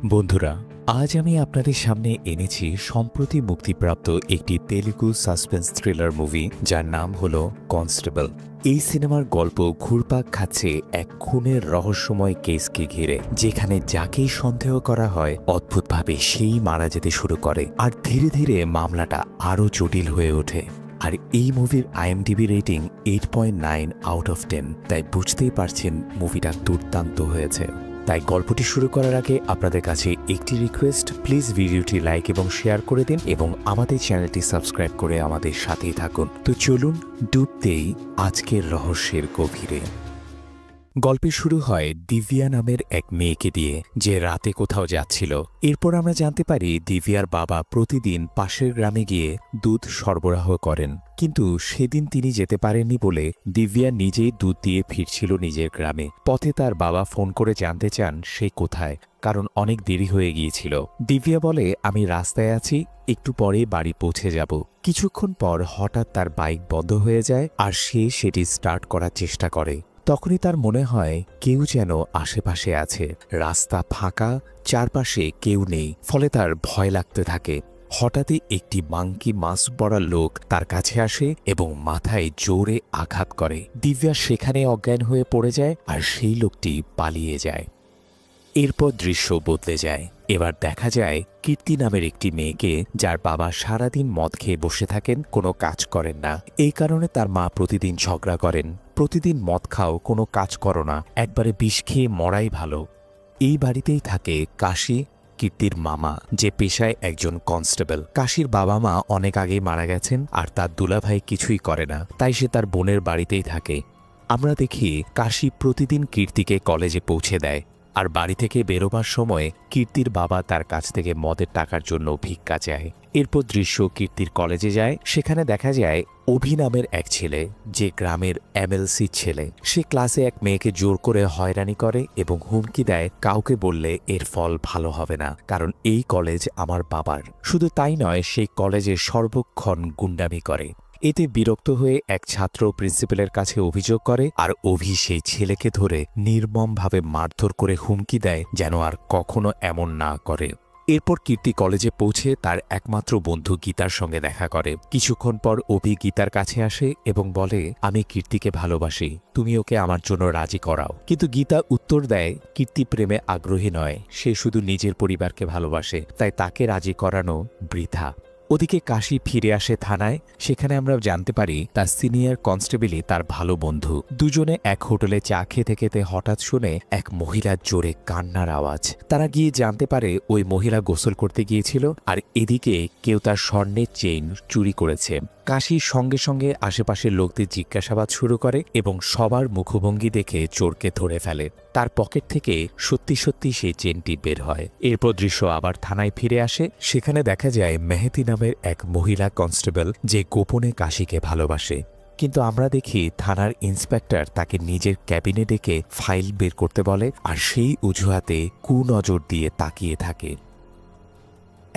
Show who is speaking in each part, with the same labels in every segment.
Speaker 1: বন্ধুরা, আজ আমি আপনাদের সামনে এনেছি সম্প্রতি মুক্তিপ্রাপ্ত একটি তেলুগু সাসপেন্স থ্রিলার মুভি যার নাম হলো কনস্টেবল। এই সিনেমার গল্প ঘুরপাক খাচ্ছে এক খুনের রহস্যময় কেসকে ঘিরে, যেখানে যাকেই সন্দেহ করা হয় অদ্ভুতভাবে সেই মারা যেতে শুরু করে, আর ধীরে ধীরে মামলাটা আরও জটিল হয়ে ওঠে। আর এই মুভির IMDb রেটিং 8.9 আউট অফ 10, তাই বুঝতেই পারছেন মুভিটা দুর্দান্ত হয়েছে। তাই গল্পটি শুরু করার আগে আপনাদের কাছে একটি রিকোয়েস্ট, প্লিজ ভিডিওটি লাইক এবং শেয়ার করে দিন এবং আমাদের চ্যানেলটি সাবস্ক্রাইব করে আমাদের সাথেই থাকুন। তো চলুন ডুবতেই আজকের রহস্যের গভীরে। গল্পে শুরু হয় দিব্যা নামের এক মেয়েকে দিয়ে, যে রাতে কোথাও যাচ্ছিল। এরপর আমরা জানতে পারি দিব্যার বাবা প্রতিদিন পাশের গ্রামে গিয়ে দুধ সরবরাহ করেন, কিন্তু সেদিন তিনি যেতে পারেননি বলে দিব্যা নিজেই দুধ দিয়ে ফিরছিল নিজের গ্রামে। পথে তার বাবা ফোন করে জানতে চান সে কোথায়, কারণ অনেক দেরি হয়ে গিয়েছিল। দিব্যা বলে, আমি রাস্তায় আছি, একটু পরে বাড়ি পৌঁছে যাব। কিছুক্ষণ পর হঠাৎ তার বাইক বন্ধ হয়ে যায় আর সে সেটি স্টার্ট করার চেষ্টা করে। তখনই তার মনে হয় কেউ যেন আশেপাশে আছে। রাস্তা ফাঁকা, চারপাশে কেউ নেই, ফলে তার ভয় লাগতে থাকে। হঠাৎই একটি মাংকি মাস্ক পরা লোক তার কাছে আসে এবং মাথায় জোরে আঘাত করে। দিব্যা সেখানে অজ্ঞান হয়ে পড়ে যায় আর সেই লোকটি পালিয়ে যায়। এরপর দৃশ্য বদলে যায়। এবার দেখা যায় কীর্তি নামের একটি মেয়েকে, যার বাবা সারাদিন মদ খেয়ে বসে থাকেন, কোনো কাজ করেন না। এই কারণে তার মা প্রতিদিন ঝগড়া করেন, প্রতিদিন মদ খাও, কোনো কাজ করো না, একবারে বিষ খেয়ে মরাই ভালো। এই বাড়িতেই থাকে কাশি, কীর্তির মামা, যে পেশায় একজন কনস্টেবল। কাশির বাবা মা অনেক আগেই মারা গেছেন আর তার দুলাভাই কিছুই করে না, তাই সে তার বোনের বাড়িতেই থাকে। আমরা দেখি কাশি প্রতিদিন কীর্তিকে কলেজে পৌঁছে দেয়, আর বাড়ি থেকে বেরোবার সময় কীর্তির বাবা তার কাছ থেকে মদের টাকার জন্য ভিক্ষা চায়। এরপর দৃশ্য কীর্তির কলেজে যায়। সেখানে দেখা যায় অভি নামের এক ছেলে, যে গ্রামের MLC ছেলে। সে ক্লাসে এক মেয়েকে জোর করে হয়রানি করে এবং হুমকি দেয়, কাউকে বললে এর ফল ভালো হবে না, কারণ এই কলেজ আমার বাবার। শুধু তাই নয়, সেই কলেজে সর্বক্ষণ গুন্ডামি করে। এতে বিরক্ত হয়ে এক ছাত্র প্রিন্সিপালের কাছে অভিযোগ করে, আর অভি সেই ছেলেকে ধরে নির্মমভাবে মারধর করে হুমকি দেয় যেন আর কখনো এমন না করে। এরপর কীর্তি কলেজে পৌঁছে তার একমাত্র বন্ধু গীতার সঙ্গে দেখা করে। কিছুক্ষণ পর অভি গীতার কাছে আসে এবং বলে, আমি কীর্তিকে ভালোবাসি, তুমি ওকে আমার জন্য রাজি করাও। কিন্তু গীতা উত্তর দেয়, কীর্তি প্রেমে আগ্রহী নয়, সে শুধু নিজের পরিবারকে ভালোবাসে, তাই তাকে রাজি করানো বৃথা। ওদিকে কাশি ফিরে আসে থানায়। সেখানে আমরা জানতে পারি তার সিনিয়র কনস্টেবলই তার ভালো বন্ধু। দুজনে এক হোটেলে চা খেতে খেতে হঠাৎ শুনে এক মহিলার জোরে কান্নার আওয়াজ। তারা গিয়ে জানতে পারে ওই মহিলা গোসল করতে গিয়েছিল, আর এদিকে কেউ তার স্বর্ণের চেইন চুরি করেছে। কাশি সঙ্গে সঙ্গে আশেপাশের লোকদের জিজ্ঞাসাবাদ শুরু করে এবং সবার মুখভঙ্গি দেখে চোরকে ধরে ফেলে। তার পকেট থেকে সত্যি সত্যি সেই চেনটি বের হয়। এরপর দৃশ্য আবার থানায় ফিরে আসে। সেখানে দেখা যায় মেহেদি নামের এক মহিলা কনস্টেবল, যে গোপনে কাশিকে ভালোবাসে। কিন্তু আমরা দেখি থানার ইন্সপেক্টর তাকে নিজের ক্যাবিনে ডেকে ফাইল বের করতে বলে, আর সেই অজুহাতে কুনজর দিয়ে তাকিয়ে থাকে।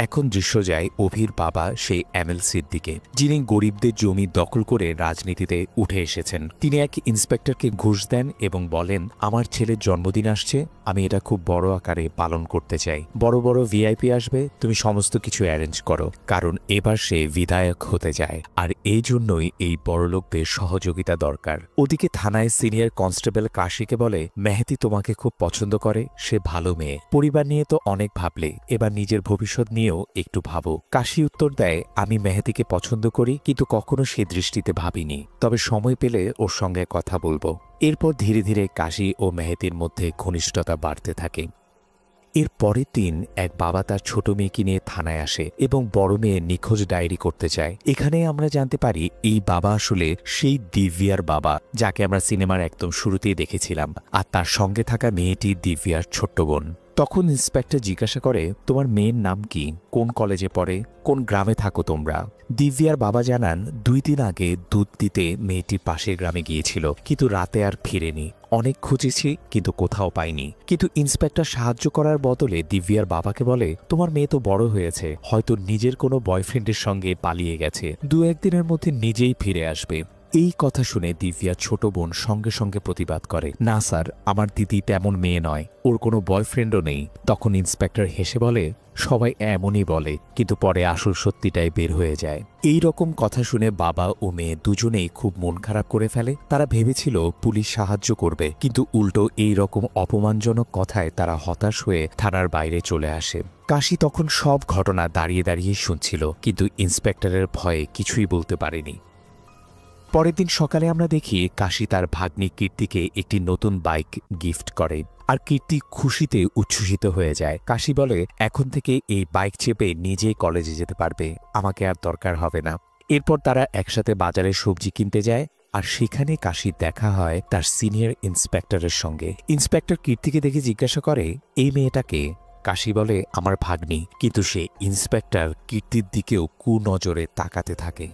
Speaker 1: এখন দৃশ্য যায় অভির বাবা সেই MLCর দিকে, যিনি গরিবদের জমি দখল করে রাজনীতিতে উঠে এসেছেন। তিনি এক ইন্সপেক্টরকে ঘুষ দেন এবং বলেন, আমার ছেলের জন্মদিন আসছে, আমি এটা খুব বড় আকারে পালন করতে চাই, বড় বড় VIP আসবে, তুমি সমস্ত কিছু অ্যারেঞ্জ করো, কারণ এবার সে বিধায়ক হতে যায়, আর এই জন্যই এই বড়লোকদের সহযোগিতা দরকার। ওদিকে থানায় সিনিয়র কনস্টেবল কাশিকে বলে, মেহেদি তোমাকে খুব পছন্দ করে, সে ভালো মেয়ে, পরিবার নিয়ে তো অনেক ভাবলে, এবার নিজের ভবিষ্যৎ নিয়ে একটু ভাবো। কাশি উত্তর দেয়, আমি মেহেদিকে পছন্দ করি, কিন্তু কখনো সে দৃষ্টিতে ভাবিনি, তবে সময় পেলে ওর সঙ্গে কথা বলবো। এরপর ধীরে ধীরে কাশি ও মেহেদির মধ্যে ঘনিষ্ঠতা বাড়তে থাকে। এর পরের দিন এক বাবা তার ছোট মেয়েকে নিয়ে থানায় আসে এবং বড় মেয়ে নিখোঁজ ডায়েরি করতে চায়। এখানে আমরা জানতে পারি এই বাবা আসলে সেই দিব্যার বাবা, যাকে আমরা সিনেমার একদম শুরুতেই দেখেছিলাম, আর তার সঙ্গে থাকা মেয়েটি দিব্যার ছোট্ট বোন। তখন ইন্সপেক্টর জিজ্ঞাসা করে, তোমার মেয়ের নাম কি, কোন কলেজে পড়ে, কোন গ্রামে থাকো তোমরা? দিব্যার বাবা জানান, 2 দিন আগে দুধ দিতে মেয়েটি পাশের গ্রামে গিয়েছিল, কিন্তু রাতে আর ফিরেনি। অনেক খুঁজেছি কিন্তু কোথাও পাইনি। কিন্তু ইন্সপেক্টর সাহায্য করার বদলে দিব্যার বাবাকে বলে, তোমার মেয়ে তো বড় হয়েছে, হয়তো নিজের কোনো বয়ফ্রেন্ডের সঙ্গে পালিয়ে গেছে, 2-1 দিনের মধ্যে নিজেই ফিরে আসবে। এই কথা শুনে দিব্যা ছোট বোন সঙ্গে সঙ্গে প্রতিবাদ করে, না স্যার, আমার দিদি তেমন মেয়ে নয়, ওর কোনো বয়ফ্রেন্ডও নেই। তখন ইন্সপেক্টর হেসে বলে, সবাই এমনই বলে, কিন্তু পরে আসল সত্যিটাই বের হয়ে যায়। এই রকম কথা শুনে বাবা ও মেয়ে দুজনেই খুব মন খারাপ করে ফেলে। তারা ভেবেছিল পুলিশ সাহায্য করবে, কিন্তু উল্টো এই রকম অপমানজনক কথায় তারা হতাশ হয়ে থানার বাইরে চলে আসে। কাশি তখন সব ঘটনা দাঁড়িয়ে দাঁড়িয়ে শুনছিল, কিন্তু ইন্সপেক্টরের ভয়ে কিছুই বলতে পারেনি। পরের দিন সকালে আমরা দেখি কাশি তার ভাগ্নি কীর্তিকে একটি নতুন বাইক গিফট করে, আর কীর্তি খুশিতে উচ্ছ্বসিত হয়ে যায়। কাশি বলে, এখন থেকে এই বাইক চেপে নিজেই কলেজে যেতে পারবে, আমাকে আর দরকার হবে না। এরপর তারা একসাথে বাজারে সবজি কিনতে যায়, আর সেখানে কাশির দেখা হয় তার সিনিয়র ইন্সপেক্টরের সঙ্গে। ইন্সপেক্টর কীর্তিকে দেখে জিজ্ঞাসা করে, এই মেয়েটাকে? কাশি বলে, আমার ভাগ্নি। কিন্তু সে ইন্সপেক্টর কীর্তির দিকেও কুনজরে তাকাতে থাকে।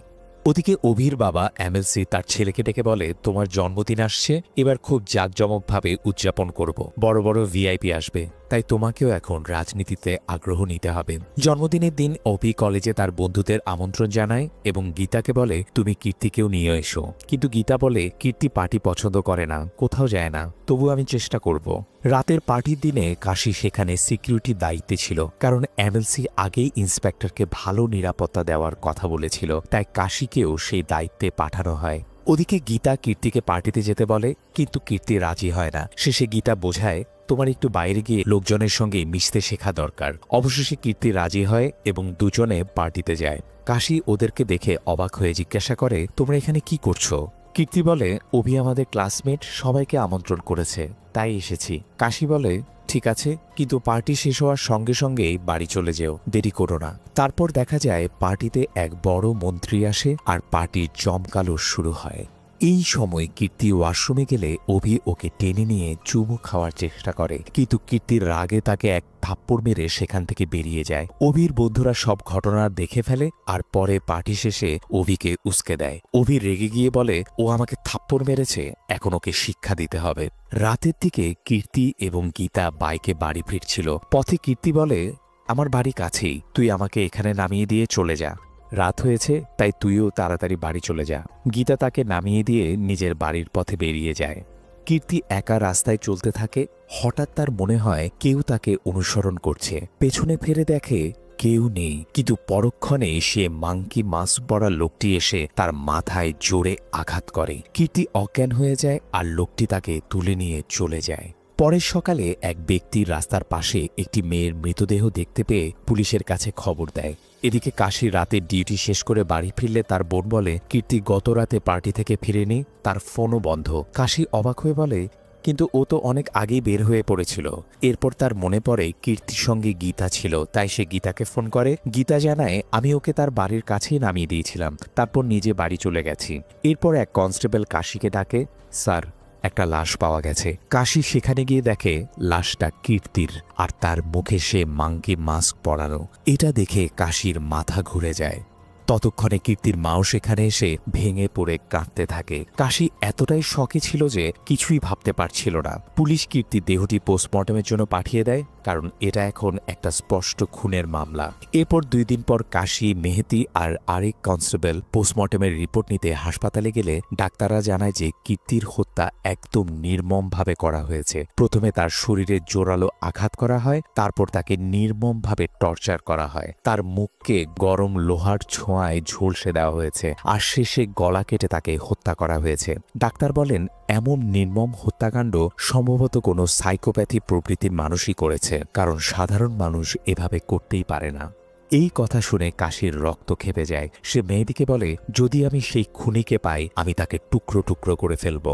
Speaker 1: ওদিকে অভির বাবা এমএলসি তার ছেলেকে ডেকে বলে, তোমার জন্মদিন আসছে, এবার খুব জাঁকজমকভাবে উদযাপন করব, বড় বড় ভিআইপি আসবে, তাই তোমাকেও এখন রাজনীতিতে আগ্রহ নিতে হবে। জন্মদিনের দিন অভি কলেজে তার বন্ধুদের আমন্ত্রণ জানায় এবং গীতাকে বলে, তুমি কীর্তিকেও নিয়ে এসো। কিন্তু গীতা বলে, কীর্তি পার্টি পছন্দ করে না, কোথাও যায় না, তবু আমি চেষ্টা করব। রাতের পার্টির দিনে কাশি সেখানে সিকিউরিটির দায়িত্বে ছিল, কারণ এমএলসি আগেই ইন্সপেক্টরকে ভালো নিরাপত্তা দেওয়ার কথা বলেছিল, তাই কাশিকেও সেই দায়িত্বে পাঠানো হয়। ওদিকে গীতা কীর্তিকে পার্টিতে যেতে বলে, কিন্তু কীর্তি রাজি হয় না। শেষে গীতা বোঝায়, তোমার একটু বাইরে গিয়ে লোকজনের সঙ্গে মিশতে শেখা দরকার। অবশেষে কীর্তি রাজি হয় এবং দুজনে পার্টিতে যায়। কাশি ওদেরকে দেখে অবাক হয়ে জিজ্ঞাসা করে, তোমরা এখানে কি করছো? কীর্তি বলে, অভি আমাদের ক্লাসমেট, সবাইকে আমন্ত্রণ করেছে, তাই এসেছি। কাশি বলে, ঠিক আছে, কিন্তু পার্টি শেষ হওয়ার সঙ্গে সঙ্গেই বাড়ি চলে যেও, দেরি করো না। তারপর দেখা যায় পার্টিতে এক বড় মন্ত্রী আসে আর পার্টির জমকালো শুরু হয়। এই সময় কীর্তি ওয়াশরুমে গেলে অভি ওকে টেনে নিয়ে চুমু খাওয়ার চেষ্টা করে, কিন্তু কীর্তির রাগে তাকে এক থাপ্পড় মেরে সেখান থেকে বেরিয়ে যায়। অভির বন্ধুরা সব ঘটনা দেখে ফেলে আর পরে পার্টি শেষে অভিকে উস্কে দেয়। অভি রেগে গিয়ে বলে, ও আমাকে থাপ্পড় মেরেছে, এখন ওকে শিক্ষা দিতে হবে। রাতের দিকে কীর্তি এবং গীতা বাইকে বাড়ি ফিরছিল। পথে কীর্তি বলে, আমার বাড়ি কাছেই, তুই আমাকে এখানে নামিয়ে দিয়ে চলে যা। রাত হয়েছে, তাই তুইও তাড়াতাড়ি বাড়ি চলে যা। গীতা তাকে নামিয়ে দিয়ে নিজের বাড়ির পথে বেরিয়ে যায়। কীর্তি একা রাস্তায় চলতে থাকে। হঠাৎ তার মনে হয় কেউ তাকে অনুসরণ করছে। পেছনে ফিরে দেখে কেউ নেই, কিন্তু পরক্ষণে সে মাংকি মাস্ক পরা লোকটি এসে তার মাথায় জোরে আঘাত করে। কীর্তি অজ্ঞান হয়ে যায় আর লোকটি তাকে তুলে নিয়ে চলে যায়। পরের সকালে এক ব্যক্তি রাস্তার পাশে একটি মেয়ের মৃতদেহ দেখতে পেয়ে পুলিশের কাছে খবর দেয়। এদিকে কাশি রাতের ডিউটি শেষ করে বাড়ি ফিরলে তার বোন বলে, কীর্তি গত রাতে পার্টি থেকে ফিরেনি, তার ফোনও বন্ধ। কাশি অবাক হয়ে বলে, কিন্তু ও তো অনেক আগেই বের হয়ে পড়েছিল। এরপর তার মনে পড়ে কীর্তির সঙ্গে গীতা ছিল, তাই সে গীতাকে ফোন করে। গীতা জানায়, আমি ওকে তার বাড়ির কাছেই নামিয়ে দিয়েছিলাম, তারপর নিজে বাড়ি চলে গেছি। এরপর এক কনস্টেবল কাশিকে ডাকে, স্যার, একটা লাশ পাওয়া গেছে। কাশি সেখানে গিয়ে দেখে লাশটা কীর্তির, আর তার মুখে সে মাংকি মাস্ক পরানো। এটা দেখে কাশির মাথা ঘুরে যায়। ততক্ষণে কীর্তির মাও সেখানে এসে ভেঙে পড়ে কাঁদতে থাকে। কাশি এতটাই শকে ছিল যে কিছুই ভাবতে পারছিল না। পুলিশ কীর্তির দেহটি পোস্টমর্টমের জন্য পাঠিয়ে দেয়, কারণ এটা এখন একটা স্পষ্ট খুনের মামলা। এরপর 2 দিন পর কাশি, মেহেতি আর আরেক কনস্টেবল পোস্টমর্টমের রিপোর্ট নিতে হাসপাতালে গেলে ডাক্তাররা জানায় যে কীর্তির হত্যা একদম নির্মমভাবে করা হয়েছে। প্রথমে তার শরীরে জোরালো আঘাত করা হয়, তারপর তাকে নির্মমভাবে টর্চার করা হয়। তার মুখকে গরম লোহার ছোঁয়ায় ঝলসে দেওয়া হয়েছে, আর শেষে গলা কেটে তাকে হত্যা করা হয়েছে। ডাক্তার বলেন, এমন নির্মম হত্যাকাণ্ড সম্ভবত কোনো সাইকোপ্যাথি প্রকৃতির মানুষই করেছে, কারণ সাধারণ মানুষ এভাবে করতেই পারে না। এই কথা শুনে কাশির রক্ত ক্ষেপে যায়। সে মেহেদিকে বলে, যদি আমি সেই খুনিকে পাই, আমি তাকে টুকরো টুকরো করে ফেলব।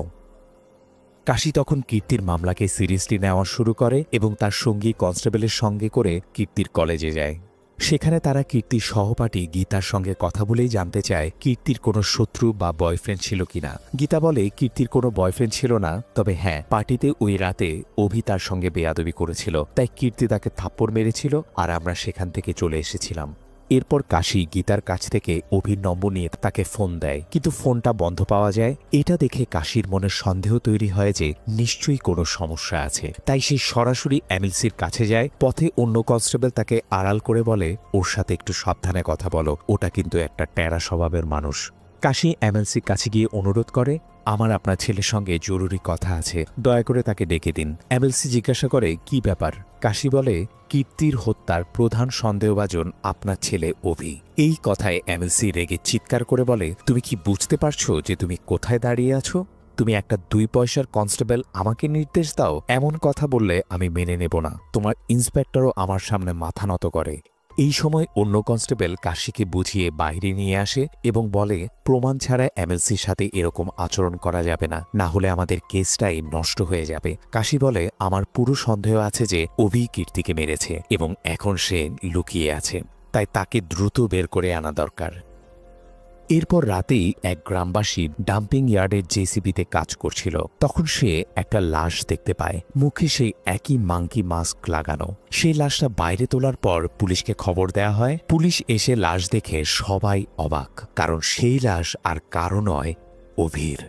Speaker 1: কাশি তখন কীর্তির মামলাকে সিরিয়াসলি নেওয়া শুরু করে এবং তার সঙ্গী কনস্টেবলের সঙ্গে করে কীর্তির কলেজে যায়। সেখানে তারা কীর্তির সহপাঠী গীতার সঙ্গে কথা বলেই জানতে চায় কীর্তির কোনো শত্রু বা বয়ফ্রেন্ড ছিল কিনা। গীতা বলে, কীর্তির কোনো বয়ফ্রেন্ড ছিল না, তবে হ্যাঁ, পার্টিতে ওই রাতে অভি তার সঙ্গে বেয়াদবি করেছিল, তাই কীর্তি তাকে থাপ্পড় মেরেছিল আর আমরা সেখান থেকে চলে এসেছিলাম। এরপর কাশি গীতার কাছ থেকে অভির নম্বর নিয়ে তাকে ফোন দেয়, কিন্তু ফোনটা বন্ধ পাওয়া যায়। এটা দেখে কাশির মনে সন্দেহ তৈরি হয় যে নিশ্চয়ই কোনো সমস্যা আছে, তাই সে সরাসরি এমএলসির কাছে যায়। পথে অন্য কনস্টেবল তাকে আড়াল করে বলে, ওর সাথে একটু সাবধানে কথা বলো, ওটা কিন্তু একটা টেরা স্বভাবের মানুষ। কাশি এমএলসির কাছে গিয়ে অনুরোধ করে, আমার আপনার ছেলের সঙ্গে জরুরি কথা আছে, দয়া করে তাকে ডেকে দিন। এমএলসি জিজ্ঞাসা করে, কি ব্যাপার? কাশি বলে, কীর্তির হত্যার প্রধান সন্দেহভাজন আপনার ছেলে অভি। এই কথায় এমএলসি রেগে চিৎকার করে বলে, তুমি কি বুঝতে পারছো যে তুমি কোথায় দাঁড়িয়ে আছো? তুমি একটা 2 পয়সার কনস্টেবল আমাকে নির্দেশ দাও? এমন কথা বললে আমি মেনে নেব না। তোমার ইন্সপেক্টরও আমার সামনে মাথা নত করে। এই সময় অন্য কনস্টেবল কাশিকে বুঝিয়ে বাইরে নিয়ে আসে এবং বলে, প্রমাণ ছাড়া এমএলসির সাথে এরকম আচরণ করা যাবে না, না হলে আমাদের কেসটাই নষ্ট হয়ে যাবে। কাশি বলে, আমার পুরো সন্দেহ আছে যে অভি কীর্তিকে মেরেছে এবং এখন সে লুকিয়ে আছে, তাই তাকে দ্রুত বের করে আনা দরকার। এরপর রাতেই এক গ্রামবাসী ডাম্পিং ইয়ার্ডের জেসিবিতে কাজ করছিল। তখন সে একটা লাশ দেখতে পায়, মুখে সেই একই মাঙ্কি মাস্ক লাগানো। সেই লাশটা বাইরে তোলার পর পুলিশকে খবর দেয়া হয়। পুলিশ এসে লাশ দেখে সবাই অবাক, কারণ সেই লাশ আর কারো নয়, অভির।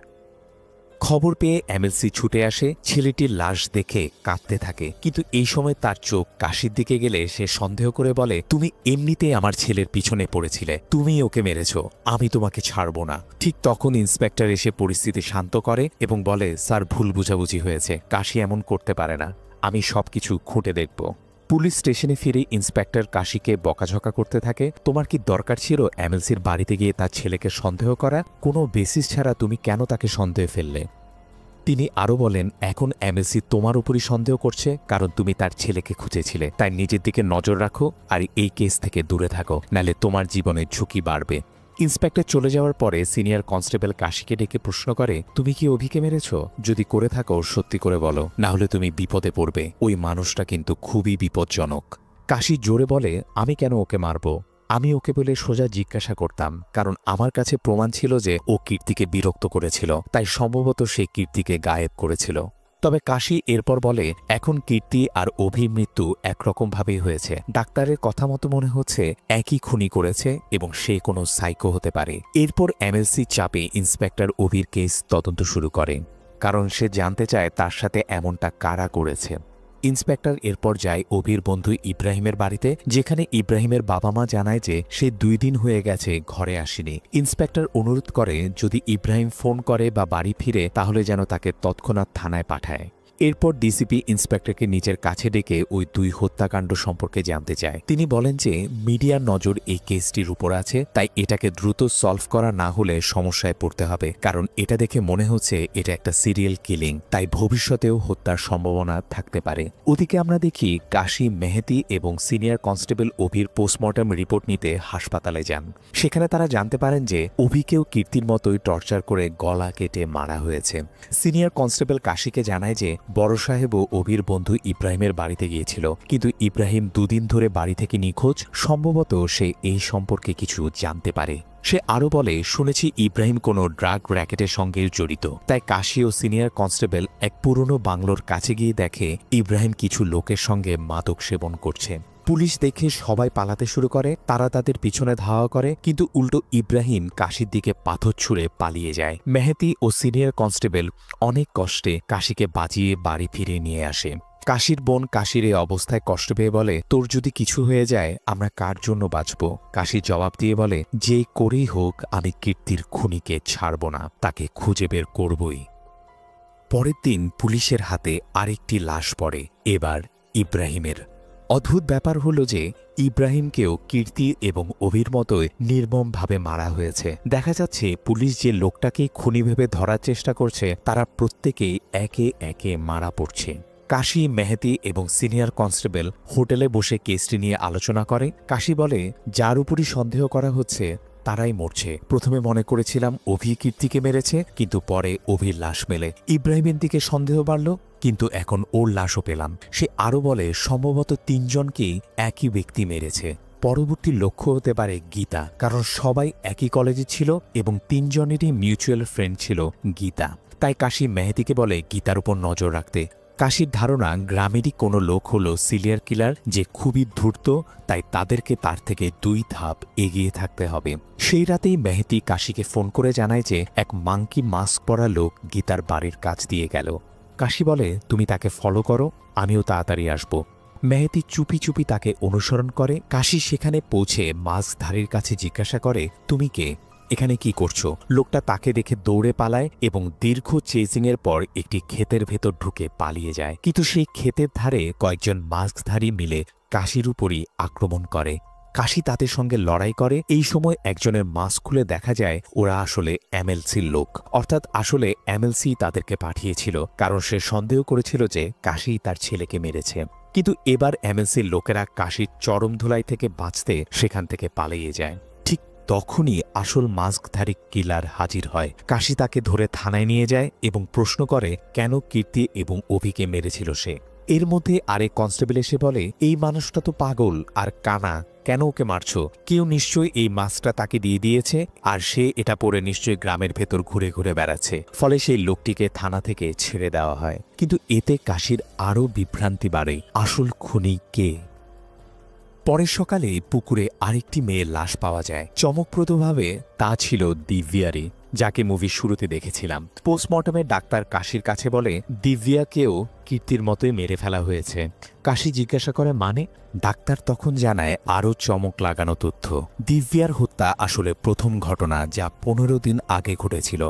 Speaker 1: খবর পেয়ে এমএলসি ছুটে আসে, ছেলেটির লাশ দেখে কাঁদতে থাকে। কিন্তু এই সময় তার চোখ কাশির দিকে গেলে সে সন্দেহ করে বলে, তুমি এমনিতেই আমার ছেলের পিছনে পড়েছিলে, তুমি ওকে মেরেছ, আমি তোমাকে ছাড়ব না। ঠিক তখন ইন্সপেক্টর এসে পরিস্থিতি শান্ত করে এবং বলে, স্যার, ভুল বুঝাবুঝি হয়েছে, কাশি এমন করতে পারে না, আমি সবকিছু খুঁটে দেখব। পুলিশ স্টেশনে ফিরে ইন্সপেক্টর কাশিকে বকাঝকা করতে থাকে, তোমার কি দরকার ছিল এমএলসির বাড়িতে গিয়ে তার ছেলেকে সন্দেহ করা? কোনো বেসিস ছাড়া তুমি কেন তাকে সন্দেহে ফেললে? তিনি আরও বলেন, এখন এমএলসি তোমার উপরই সন্দেহ করছে, কারণ তুমি তার ছেলেকে খুঁজেছিলে। তাই নিজের দিকে নজর রাখো আর এই কেস থেকে দূরে থাকো, নাহলে তোমার জীবনের ঝুঁকি বাড়বে। ইন্সপেক্টর চলে যাওয়ার পরে সিনিয়র কনস্টেবল কাশিকে ডেকে প্রশ্ন করে, তুমি কি অভিকে মেরেছ? যদি করে থাকো সত্যি করে বলো, না হলে তুমি বিপদে পড়বে। ওই মানুষটা কিন্তু খুবই বিপজ্জনক। কাশি জোরে বলে, আমি কেন ওকে মারব? আমি ওকে বলে সোজা জিজ্ঞাসা করতাম, কারণ আমার কাছে প্রমাণ ছিল যে ও কীর্তিকে বিরক্ত করেছিল, তাই সম্ভবত সে কীর্তিকে গায়েব করেছিল। তবে কাশি এরপর বলে, এখন কীর্তি আর অভির মৃত্যু একরকমভাবেই হয়েছে। ডাক্তারের কথা মতো মনে হচ্ছে একই খুনি করেছে এবং সে কোনো সাইকো হতে পারে। এরপর এমএলসি চাপে ইন্সপেক্টর অভির কেস তদন্ত শুরু করে, কারণ সে জানতে চায় তার সাথে এমনটা কারা করেছে। ইন্সপেক্টর এরপর যায় অভির বন্ধু ইব্রাহিমের বাড়িতে, যেখানে ইব্রাহিমের বাবা মা জানায় যে সে 2 দিন হয়ে গেছে ঘরে আসেনি। ইন্সপেক্টর অনুরোধ করে যদি ইব্রাহিম ফোন করে বা বাড়ি ফিরে তাহলে যেন তাকে তৎক্ষণাৎ থানায় পাঠায়। এরপর ডিসিপি ইন্সপেক্টরকে নিজের কাছে ডেকে ওই 2 হত্যাকাণ্ড সম্পর্কে জানতে চায়। তিনি বলেন যে মিডিয়ার নজর এই কেসটির উপর আছে, তাই এটাকে দ্রুত সলভ করা না হলে সমস্যায় পড়তে হবে, কারণ এটা দেখে মনে হচ্ছে এটা একটা সিরিয়াল কিলিং, তাই ভবিষ্যতেও হত্যার সম্ভাবনা থাকতে পারে। ওদিকে আমরা দেখি কাশি, মেহেদি এবং সিনিয়র কনস্টেবল অভির পোস্টমর্টম রিপোর্ট নিতে হাসপাতালে যান। সেখানে তারা জানতে পারেন যে অভিকেও কীর্তির মতোই টর্চার করে গলা কেটে মারা হয়েছে। সিনিয়র কনস্টেবল কাশিকে জানায় যে বড় সাহেবও অভির বন্ধু ইব্রাহিমের বাড়িতে গিয়েছিল, কিন্তু ইব্রাহিম 2 দিন ধরে বাড়ি থেকে নিখোঁজ। সম্ভবত সে এই সম্পর্কে কিছু জানতে পারে। সে আরও বলে, শুনেছি ইব্রাহিম কোনো ড্রাগ র্যাকেটের সঙ্গে জড়িত। তাই কাশি ও সিনিয়র কনস্টেবল এক পুরনো বাংলোর কাছে গিয়ে দেখে ইব্রাহিম কিছু লোকের সঙ্গে মাদক সেবন করছে। পুলিশ দেখে সবাই পালাতে শুরু করে, তারা তাদের পিছনে ধাওয়া করে, কিন্তু উল্টো ইব্রাহিম কাশির দিকে পাথর ছুঁড়ে পালিয়ে যায়। মেহেদি ও সিনিয়র কনস্টেবল অনেক কষ্টে কাশিকে বাঁচিয়ে বাড়ি ফিরে নিয়ে আসে। কাশির বোন কাশির এই অবস্থায় কষ্ট পেয়ে বলে, তোর যদি কিছু হয়ে যায় আমরা কার জন্য বাঁচব? কাশি জবাব দিয়ে বলে, যে করেই হোক আমি কীর্তির খুনিকে ছাড়ব না, তাকে খুঁজে বের করবই। পরের দিন পুলিশের হাতে আরেকটি লাশ পড়ে, এবার ইব্রাহিমের। অদ্ভুত ব্যাপার হলো যে ইব্রাহিমকেও কীর্তি এবং অভির মতোই নির্মমভাবে মারা হয়েছে। দেখা যাচ্ছে পুলিশ যে লোকটাকে খুনি ভেবে ধরার চেষ্টা করছে তারা প্রত্যেকেই একে একে মারা পড়ছে। কাশি, মেহেদি এবং সিনিয়র কনস্টেবল হোটেলে বসে কেসটি নিয়ে আলোচনা করে। কাশি বলে, যার উপরই সন্দেহ করা হচ্ছে তারাই মরছে। প্রথমে মনে করেছিলাম অভি কীর্তিকে মেরেছে, কিন্তু পরে অভির লাশ মেলে ইব্রাহিমের দিকে সন্দেহ বাড়ল, কিন্তু এখন ওর লাশও পেলাম। সে আরও বলে, সম্ভবত 3 জনকেই একই ব্যক্তি মেরেছে। পরবর্তী লক্ষ্য হতে পারে গীতা, কারণ সবাই একই কলেজে ছিল এবং 3 জনেরই মিউচুয়াল ফ্রেন্ড ছিল গীতা। তাই কাশি মেহেদিকে বলে গীতার উপর নজর রাখতে। কাশির ধারণা গ্রামেরই কোনো লোক হলো সিরিয়াল কিলার, যে খুবই ধূর্ত, তাই তাদেরকে তার থেকে 2 ধাপ এগিয়ে থাকতে হবে। সেই রাতেই মেহেদি কাশিকে ফোন করে জানায় যে এক মাঙ্কি মাস্ক পরা লোক গীতার বাড়ির কাছ দিয়ে গেল। কাশি বলে, তুমি তাকে ফলো করো, আমিও তাড়াতাড়ি আসব। মেহেদি চুপি চুপি তাকে অনুসরণ করে। কাশি সেখানে পৌঁছে মাস্কধারীর কাছে জিজ্ঞাসা করে, তুমি কে? এখানে কি করছো? লোকটা তাকে দেখে দৌড়ে পালায় এবং দীর্ঘ চেজিংয়ের পর একটি ক্ষেতের ভেতর ঢুকে পালিয়ে যায়। কিন্তু সেই ক্ষেতের ধারে কয়েকজন মাস্কধারী মিলে কাশির উপরই আক্রমণ করে। কাশি তাদের সঙ্গে লড়াই করে। এই সময় একজনের মাস্ক খুলে দেখা যায় ওরা আসলে এমএলসির লোক, অর্থাৎ আসলে এমএলসি তাদেরকে পাঠিয়েছিল, কারণ সে সন্দেহ করেছিল যে কাশি তার ছেলেকে মেরেছে। কিন্তু এবার এমএলসির লোকেরা কাশির চরম ধুলাই থেকে বাঁচতে সেখান থেকে পালিয়ে যায়। ঠিক তখনই আসল মাস্কধারী কিলার হাজির হয়। কাশি তাকে ধরে থানায় নিয়ে যায় এবং প্রশ্ন করে কেন কীর্তি এবং অভিকে মেরেছিল সে। এর মধ্যে আরেক কনস্টেবল এসে বলে, এই মানুষটা তো পাগল আর কানা, কেন ওকে মারছো? কেউ নিশ্চয়ই এই মাস্কটা তাকে দিয়ে দিয়েছে আর সে এটা পরে নিশ্চয়ই গ্রামের ভেতর ঘুরে ঘুরে বেড়াচ্ছে। ফলে সেই লোকটিকে থানা থেকে ছেড়ে দেওয়া হয়। কিন্তু এতে কাশির আরও বিভ্রান্তি বাড়ে। আসল খুনি কে? পরের সকালে পুকুরে আরেকটি মেয়ের লাশ পাওয়া যায়। চমকপ্রদভাবে তা ছিল দিব্যারি, যাকে মুভির শুরুতে দেখেছিলাম। পোস্টমর্টমে ডাক্তার কাশির কাছে বলে দিব্যাকেও কীর্তির মতোই মেরে ফেলা হয়েছে। কাশি জিজ্ঞাসা করে মানে? ডাক্তার তখন জানায় আরও চমক লাগানো তথ্য। দিব্যার হত্যা আসলে প্রথম ঘটনা, যা 15 দিন আগে ঘটেছিল।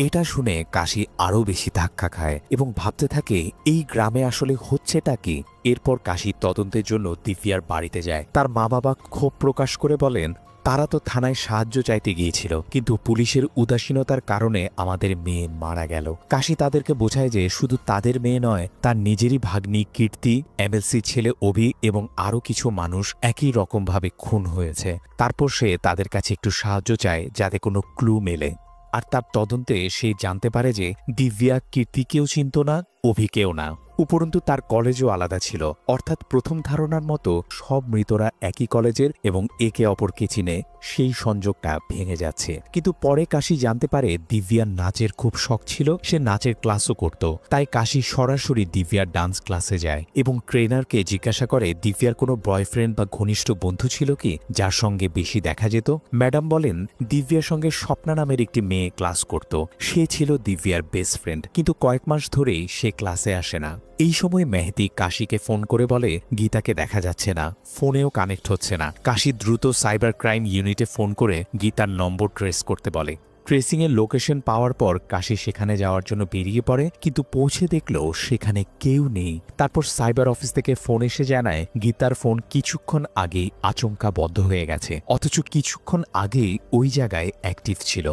Speaker 1: এটা শুনে কাশি আরও বেশি ধাক্কা খায় এবং ভাবতে থাকে এই গ্রামে আসলে হচ্ছেটা কি। এরপর কাশি তদন্তের জন্য দিব্যার বাড়িতে যায়। তার মা বাবা ক্ষোভ প্রকাশ করে বলেন, তারা তো থানায় সাহায্য চাইতে গিয়েছিল, কিন্তু পুলিশের উদাসীনতার কারণে আমাদের মেয়ে মারা গেল। কাশি তাদেরকে বোঝায় যে শুধু তাদের মেয়ে নয়, তার নিজেরই ভাগ্নি কীর্তি, এমএলসি ছেলে অভি এবং আরও কিছু মানুষ একই রকমভাবে খুন হয়েছে। তারপর সে তাদের কাছে একটু সাহায্য চায় যাতে কোনো ক্লু মেলে। আর তার তদন্তে সে জানতে পারে যে দিব্যা কীর্তিকেও চিনত না, অভিকেও না। উপরন্তু তার কলেজও আলাদা ছিল, অর্থাৎ প্রথম ধারণার মতো সব মৃতরা একই কলেজের এবং একে অপরকে চিনে। সেই সংযোগটা ভেঙে যাচ্ছে। কিন্তু পরে কাশি জানতে পারে দিব্যার নাচের খুব শখ ছিল, সে নাচের ক্লাসও করত। তাই কাশি সরাসরি দিব্যার ডান্স ক্লাসে যায় এবং ট্রেনারকে জিজ্ঞাসা করে দিব্যার কোনো বয়ফ্রেন্ড বা ঘনিষ্ঠ বন্ধু ছিল কি, যার সঙ্গে বেশি দেখা যেত। ম্যাডাম বলেন দিব্যার সঙ্গে স্বপ্না নামের একটি মেয়ে ক্লাস করত। সে ছিল দিব্যার বেস্ট ফ্রেন্ড, কিন্তু কয়েক মাস ধরেই সে ক্লাসে আসে না। এই সময় মেহেদি কাশিকে ফোন করে বলে গীতাকে দেখা যাচ্ছে না, ফোনেও কানেক্ট হচ্ছে না। কাশি দ্রুত সাইবার ক্রাইম ইউনিটে ফোন করে গীতার নম্বর ট্রেস করতে বলে। ট্রেসিংয়ের লোকেশন পাওয়ার পর কাশি সেখানে যাওয়ার জন্য বেরিয়ে পড়ে, কিন্তু পৌঁছে দেখলো সেখানে কেউ নেই। তারপর সাইবার অফিস থেকে ফোন এসে জানায় গীতার ফোন কিছুক্ষণ আগেই আচমকা বন্ধ হয়ে গেছে, অথচ কিছুক্ষণ আগেই ওই জায়গায় অ্যাক্টিভ ছিল।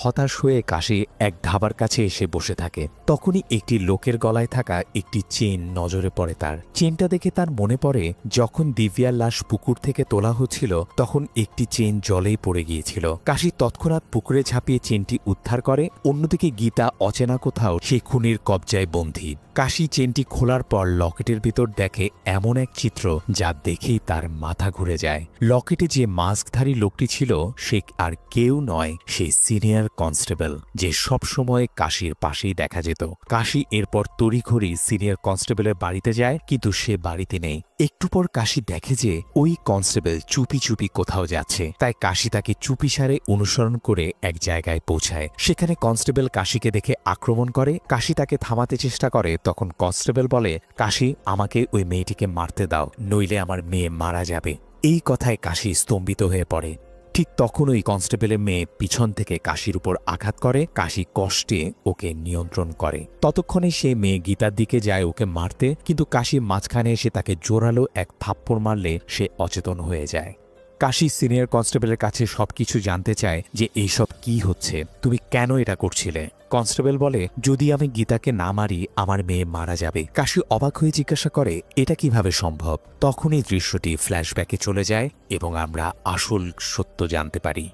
Speaker 1: হতাশ হয়ে কাশি এক ধাবার কাছে এসে বসে থাকে। তখনই একটি লোকের গলায় থাকা একটি চেন নজরে পড়ে তার। চেনটা দেখে তার মনে পড়ে যখন দিব্যার লাশ পুকুর থেকে তোলা হচ্ছিল তখন একটি চেন জলেই পড়ে গিয়েছিল। কাশি তৎক্ষণাৎ পুকুরে ঝাঁপিয়ে চেনটি উদ্ধার করে। অন্যদিকে গীতা অচেনা কোথাও সেই খুনির কবজায় বন্দী। কাশি চেনটি খোলার পর লকেটের ভিতর দেখে এমন এক চিত্র যা দেখেই তার মাথা ঘুরে যায়। লকেটে যে মাস্কধারী লোকটি ছিল সে আর কেউ নয়, সেই সিনিয়র কনস্টেবল, যে সবসময় কাশির পাশেই দেখা যেত। কাশি এরপর তড়িঘড়ি সিনিয়র কনস্টেবলের বাড়িতে যায়, কিন্তু সে বাড়িতে নেই। একটু পর কাশি দেখে যে ওই কনস্টেবল চুপি চুপি কোথাও যাচ্ছে। তাই কাশি তাকে চুপিসারে অনুসরণ করে এক জায়গায় পৌঁছায়। সেখানে কনস্টেবল কাশিকে দেখে আক্রমণ করে। কাশি তাকে থামাতে চেষ্টা করে, তখন কনস্টেবল বলে কাশি আমাকে ওই মেয়েটিকে মারতে দাও, নইলে আমার মেয়ে মারা যাবে। এই কথায় কাশি স্তম্ভিত হয়ে পড়ে। ঠিক তখন ওই কনস্টেবলের মেয়ে পিছন থেকে কাশির উপর আঘাত করে। কাশি কষ্টে ওকে নিয়ন্ত্রণ করে। ততক্ষণে সে মেয়ে গীতার দিকে যায় ওকে মারতে, কিন্তু কাশি মাঝখানে এসে তাকে জোরালো এক থাপ্পড় মারলে সে অচেতন হয়ে যায়। কাশি সিনিয়র কনস্টেবলের কাছে সবকিছু জানতে চায় যে এইসব কি হচ্ছে, তুমি কেন এটা করছিলে। কনস্টেবল বলে যদি আমি গীতাকে না মারি আমার মেয়ে মারা যাবে। কাশি অবাক হয়ে জিজ্ঞাসা করে এটা কিভাবে সম্ভব। তখনই দৃশ্যটি ফ্ল্যাশব্যাকে চলে যায় এবং আমরা আসল সত্য জানতে পারি।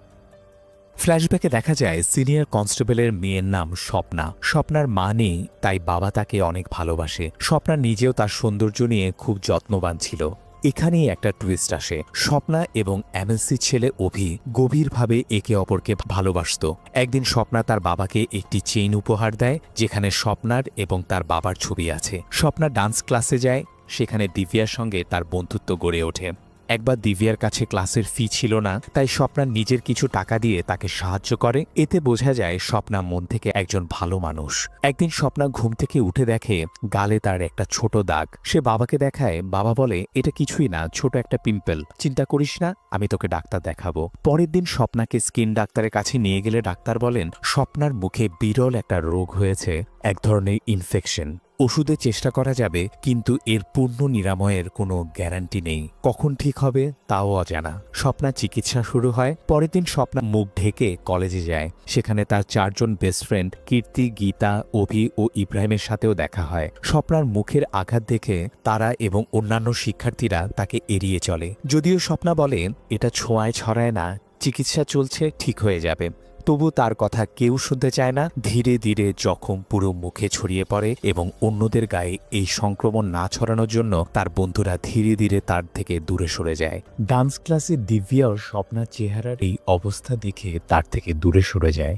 Speaker 1: ফ্ল্যাশব্যাকে দেখা যায় সিনিয়র কনস্টেবলের মেয়ের নাম স্বপ্না। স্বপ্নার মা নেই, তাই বাবা তাকে অনেক ভালোবাসে। স্বপ্না নিজেও তার সৌন্দর্য নিয়ে খুব যত্নবান ছিল। এখানেই একটা টুইস্ট আসে। স্বপ্না এবং এমএলসি ছেলে অভি গভীরভাবে একে অপরকে ভালোবাসত। একদিন স্বপ্না তার বাবাকে একটি চেইন উপহার দেয় যেখানে স্বপ্নার এবং তার বাবার ছবি আছে। স্বপ্না ডান্স ক্লাসে যায়, সেখানে দিব্যার সঙ্গে তার বন্ধুত্ব গড়ে ওঠে। একবার দিব্যার কাছে ক্লাসের ফি ছিল না, তাই স্বপ্না নিজের কিছু টাকা দিয়ে তাকে সাহায্য করে। এতে বোঝা যায় স্বপ্না মন থেকে একজন ভালো মানুষ। একদিন স্বপ্না ঘুম থেকে উঠে দেখে গালে তার একটা ছোট দাগ। সে বাবাকে দেখায়। বাবা বলে, এটা কিছুই না, ছোট একটা পিম্পল, চিন্তা করিস না, আমি তোকে ডাক্তার দেখাবো। পরের দিন স্বপ্নাকে স্কিন ডাক্তারের কাছে নিয়ে গেলে ডাক্তার বলেন স্বপ্নার মুখে বিরল একটা রোগ হয়েছে, এক ধরনের ইনফেকশন। ওষুধে চেষ্টা করা যাবে, কিন্তু এর পূর্ণ নিরাময়ের কোনো গ্যারান্টি নেই। কখন ঠিক হবে তাও অজানা। স্বপ্নার চিকিৎসা শুরু হয়। পরের দিন স্বপ্না মুখ ঢেকে কলেজে যায়। সেখানে তার 4 জন বেস্ট ফ্রেন্ড কীর্তি, গীতা, অভি ও ইব্রাহিমের সাথেও দেখা হয়। স্বপ্নার মুখের আঘাত দেখে তারা এবং অন্যান্য শিক্ষার্থীরা তাকে এড়িয়ে চলে। যদিও স্বপ্না বলে এটা ছোঁয়ায় ছড়ায় না, চিকিৎসা চলছে, ঠিক হয়ে যাবে। তবু তার কথা কেউ শুনতে চায় না। ধীরে ধীরে জখম পুরো মুখে ছড়িয়ে পড়ে এবং অন্যদের গায়ে এই সংক্রমণ না ছড়ানোর জন্য তার বন্ধুরা ধীরে ধীরে তার থেকে দূরে সরে যায়। ডান্স ক্লাসে দিব্যাও স্বপ্নার চেহারার এই অবস্থা দেখে তার থেকে দূরে সরে যায়।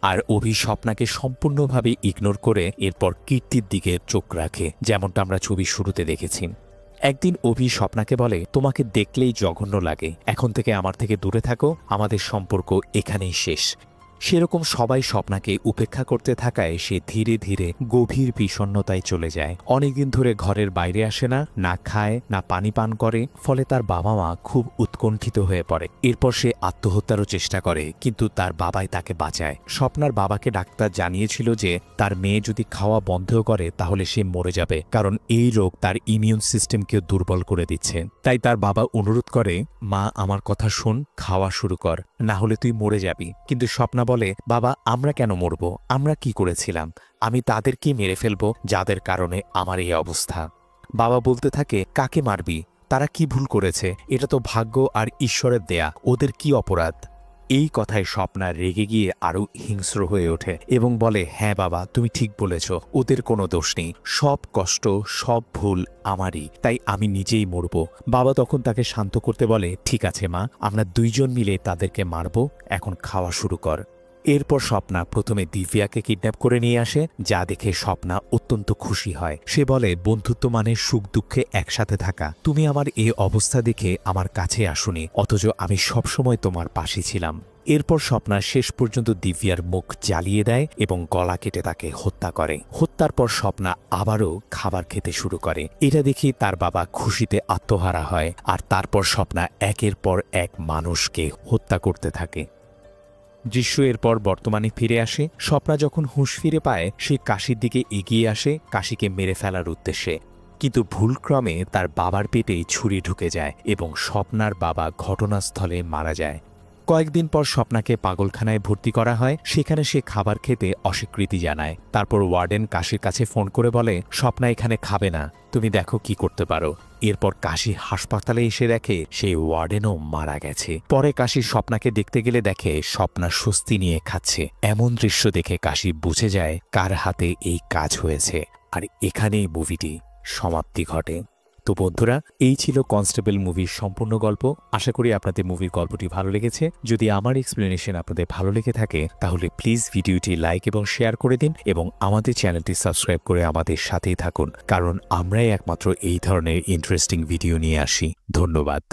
Speaker 1: আর অভি স্বপ্নাকে সম্পূর্ণভাবে ইগনোর করে এরপর কীর্তির দিকে চোখ রাখে, যেমনটা আমরা ছবির শুরুতে দেখেছি। একদিন অভি স্বপ্নাকে বলে, তোমাকে দেখলেই জঘন্য লাগে, এখন থেকে আমার থেকে দূরে থাকো, আমাদের সম্পর্ক এখানেই শেষ। সেরকম সবাই স্বপ্নাকে উপেক্ষা করতে থাকায় সে ধীরে ধীরে গভীর বিষণ্ণতায় চলে যায়। অনেকদিন ধরে ঘরের বাইরে আসে না, না খায়, না পানি পান করে। ফলে তার বাবা মা খুব উৎকণ্ঠিত হয়ে পড়ে। এরপর সে আত্মহত্যারও চেষ্টা করে, কিন্তু তার বাবাই তাকে বাঁচায়। স্বপ্নার বাবাকে ডাক্তার জানিয়েছিল যে তার মেয়ে যদি খাওয়া বন্ধ করে তাহলে সে মরে যাবে, কারণ এই রোগ তার ইমিউন সিস্টেমকে দুর্বল করে দিচ্ছে। তাই তার বাবা অনুরোধ করে, মা আমার কথা শোন, খাওয়া শুরু কর, না হলে তুই মরে যাবি। কিন্তু স্বপ্না বলে, বাবা আমরা কেন মরব, আমরা কি করেছিলাম, আমি তাদেরকে মেরে ফেলবো যাদের কারণে আমার এই অবস্থা। বাবা বলতে থাকে, কাকে মারবি, তারা কি ভুল করেছে, এটা তো ভাগ্য আর ঈশ্বরের দেয়া, ওদের কি অপরাধ। এই কথায় স্বপ্না রেগে গিয়ে আরো হিংস্র হয়ে ওঠে এবং বলে, হ্যাঁ বাবা তুমি ঠিক বলেছ, ওদের কোনো দোষ নেই, সব কষ্ট সব ভুল আমারই, তাই আমি নিজেই মরব। বাবা তখন তাকে শান্ত করতে বলে, ঠিক আছে মা, আমরা 2 জন মিলে তাদেরকে মারব, এখন খাওয়া শুরু কর। এরপর স্বপ্না প্রথমে দিব্যাকে কিডন্যাপ করে নিয়ে আসে, যা দেখে স্বপ্না অত্যন্ত খুশি হয়। সে বলে, বন্ধুত্ব মানে সুখ দুঃখে একসাথে থাকা, তুমি আমার এই অবস্থা দেখে আমার কাছে আসুনি, অথচ আমি সবসময় তোমার পাশে ছিলাম। এরপর স্বপ্না শেষ পর্যন্ত দিব্যার মুখ জ্বালিয়ে দেয় এবং গলা কেটে তাকে হত্যা করে। হত্যার পর স্বপ্না আবারও খাবার খেতে শুরু করে। এটা দেখে তার বাবা খুশিতে আত্মহারা হয়, আর তারপর স্বপ্না একের পর এক মানুষকে হত্যা করতে থাকে। দৃশ্য এরপর বর্তমানে ফিরে আসে। স্বপ্না যখন হুঁশ ফিরে পায় সে কাশির দিকে এগিয়ে আসে কাশিকে মেরে ফেলার উদ্দেশ্যে, কিন্তু ভুলক্রমে তার বাবার পেটেই ছুরি ঢুকে যায় এবং স্বপ্নার বাবা ঘটনাস্থলে মারা যায়। কয়েকদিন পর স্বপ্নাকে পাগলখানায় ভর্তি করা হয়। সেখানে সে খাবার খেতে অস্বীকৃতি জানায়। তারপর ওয়ার্ডেন কাশির কাছে ফোন করে বলে, স্বপ্না এখানে খাবে না, তুমি দেখো কি করতে পারো। এরপর কাশি হাসপাতালে এসে দেখে সেই ওয়ার্ডেনও মারা গেছে। পরে কাশি স্বপ্নাকে দেখতে গেলে দেখে স্বপ্না স্বস্তি নিয়ে খাচ্ছে। এমন দৃশ্য দেখে কাশি বুঝে যায় কার হাতে এই কাজ হয়েছে, আর এখানেই মুভিটি সমাপ্তি ঘটে। তো বন্ধুরা, এই ছিল কনস্টেবল মুভির সম্পূর্ণ গল্প। আশা করি আপনাদের মুভির গল্পটি ভালো লেগেছে। যদি আমার এক্সপ্লেনেশন আপনাদের ভালো লেগে থাকে তাহলে প্লিজ ভিডিওটি লাইক এবং শেয়ার করে দিন এবং আমাদের চ্যানেলটি সাবস্ক্রাইব করে আমাদের সাথেই থাকুন, কারণ আমরাই একমাত্র এই ধরনের ইন্টারেস্টিং ভিডিও নিয়ে আসি। ধন্যবাদ।